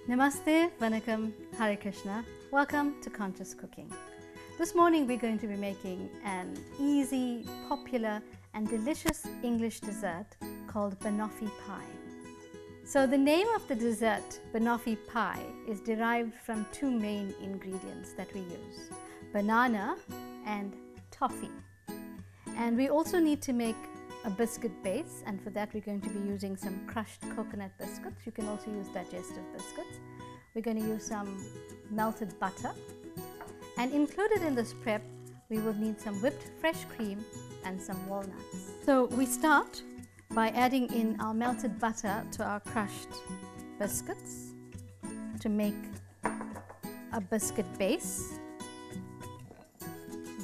Namaste, Vanakkam, Hare Krishna. Welcome to Conscious Cooking. This morning we're going to be making an easy, popular and delicious English dessert called Banoffee pie. So the name of the dessert, Banoffee pie, is derived from two main ingredients that we use, banana and toffee. And we also need to make a biscuit base, and for that we're going to be using some crushed coconut biscuits. You can also use digestive biscuits. We're going to use some melted butter, and included in this prep we will need some whipped fresh cream and some walnuts. So we start by adding in our melted butter to our crushed biscuits to make a biscuit base.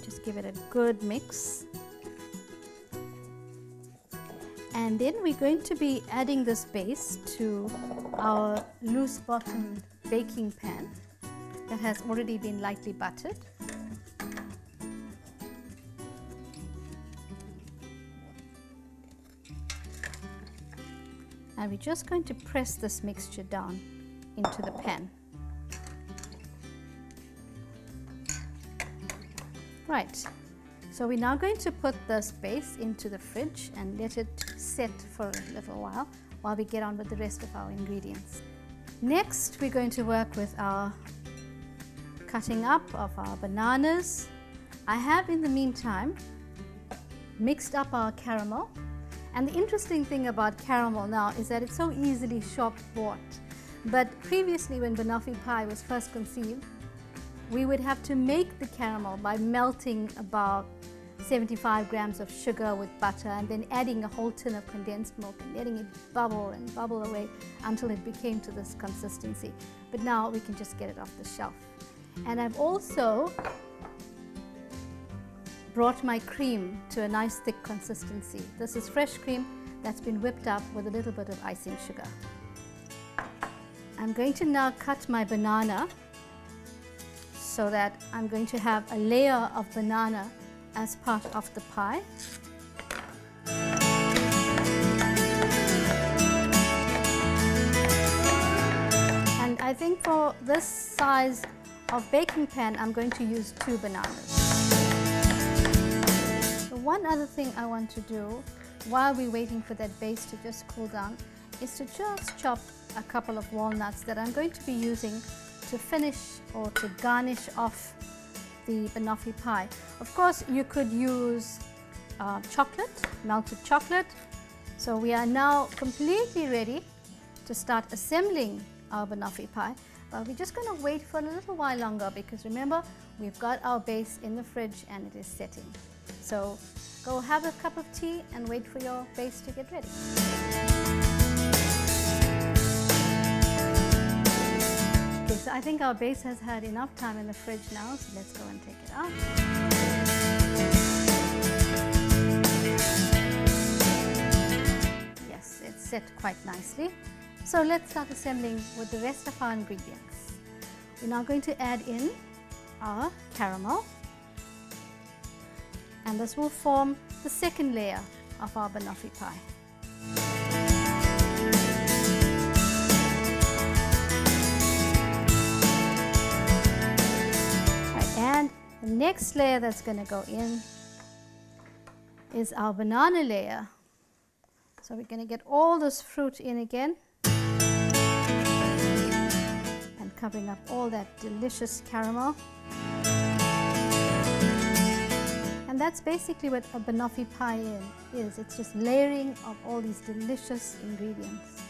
Just give it a good mix. And then we're going to be adding this base to our loose bottomed baking pan that has already been lightly buttered. And we're just going to press this mixture down into the pan. Right. So we're now going to put this base into the fridge and let it set for a little while we get on with the rest of our ingredients. Next, we're going to work with our cutting up of our bananas. I have in the meantime mixed up our caramel, and the interesting thing about caramel now is that it's so easily shop bought. But previously, when Banoffee pie was first conceived, we would have to make the caramel by melting about 75 grams of sugar with butter and then adding a whole tin of condensed milk and letting it bubble and bubble away until it became to this consistency. But now we can just get it off the shelf. And I've also brought my cream to a nice thick consistency. This is fresh cream that's been whipped up with a little bit of icing sugar. I'm going to now cut my banana so that I'm going to have a layer of banana as part of the pie. And I think for this size of baking pan, I'm going to use 2 bananas. So one other thing I want to do while we're waiting for that base to just cool down is to just chop a couple of walnuts that I'm going to be using to finish or to garnish off the Banoffee pie. Of course, you could use chocolate, melted chocolate. So we are now completely ready to start assembling our Banoffee pie. But we're just going to wait for a little while longer because remember, we've got our base in the fridge and it is setting. So go have a cup of tea and wait for your base to get ready. So I think our base has had enough time in the fridge now, so let's go and take it out. Yes, it's set quite nicely. So let's start assembling with the rest of our ingredients. We're now going to add in our caramel, and this will form the second layer of our Banoffee pie. And the next layer that's going to go in is our banana layer. So we're going to get all this fruit in again and covering up all that delicious caramel. And that's basically what a Banoffee pie is. It's just layering of all these delicious ingredients.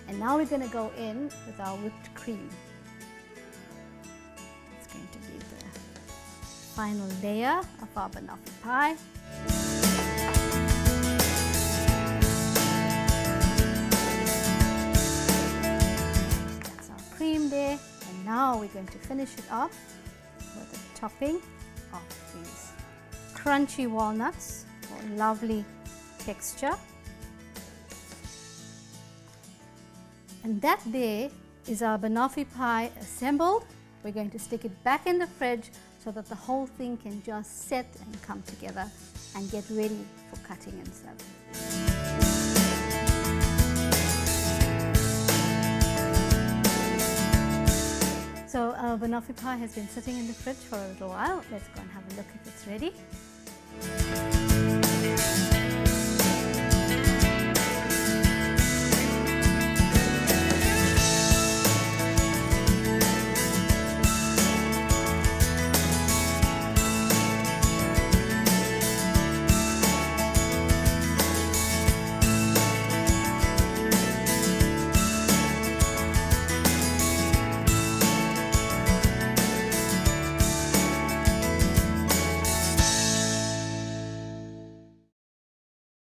And now we're going to go in with our whipped cream. Going to be the final layer of our Banoffee pie. That's our cream there, and now we're going to finish it off with a topping of these crunchy walnuts for lovely texture. And that there is our Banoffee pie assembled. We're going to stick it back in the fridge so that the whole thing can just set and come together and get ready for cutting and serving. banoffee pie has been sitting in the fridge for a little while. Let's go and have a look if it's ready.